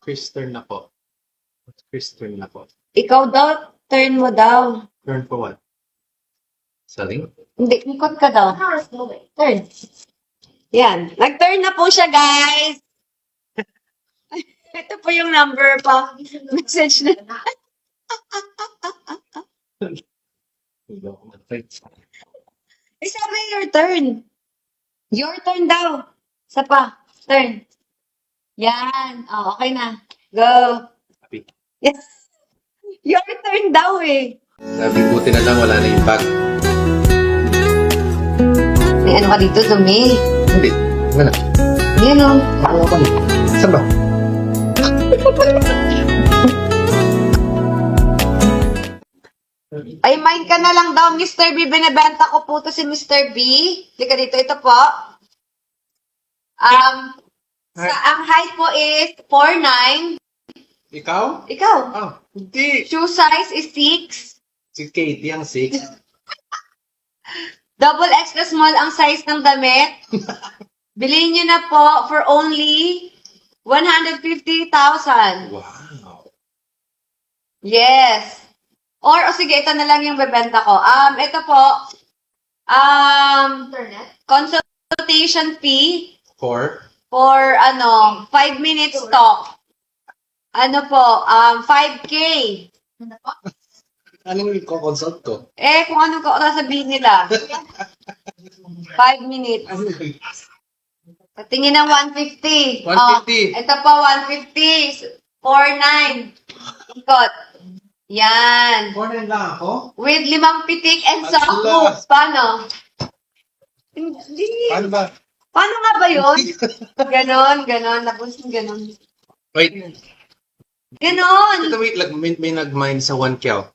Chris turn na po. Chris turn na po. Ikaw daw, turn mo daw. Turn for what? Selling? Hindi, ikot ka daw. Turn. Yan. Nag-turn na po siya, guys. Ito po yung number pa. Message na. Eh, sabi your turn. Your turn daw. Isa pa. Turn. Yan. Oh, okay na. Go. Happy. Yes. Your turn daw eh. Sabi, buti na lang wala na yung bag. May ano ka dito, dumi. Hindi. Wala. Yan o. Ano ko na? Saan ba? Ay, mind ka na lang daw, Mr. B. Binibenta ko po to si Mr. B. Lika dito, ito po. Ang height po is 4'9". Ikaw? Ikaw? Ah, hindi. Shoe size is 6. Si Katie ang 6. Double extra small ang size ng damit. Bilhin nyo na po for only 150,000. Wow. Yes. Or, sige, ito na lang yung bebenta ko. Ito po, consultation fee For? for, 5 minutes talk. Ano po, 5K. Anong i-consult ko? Eh, kung ano ko sasabihin nila. 5 minutes. Tingin ng 150. 150. Ito po, 150. 4'9". Ikot. Yan. Morning lang ako? With 5 pitik and Ala. soft moves. Paano? Hindi. Paano ba? Paano nga ba yun? Ganon. Tapos ganon. Wait. Ganon. Ito, wait lang. May nag-mine sa 1 kyaw.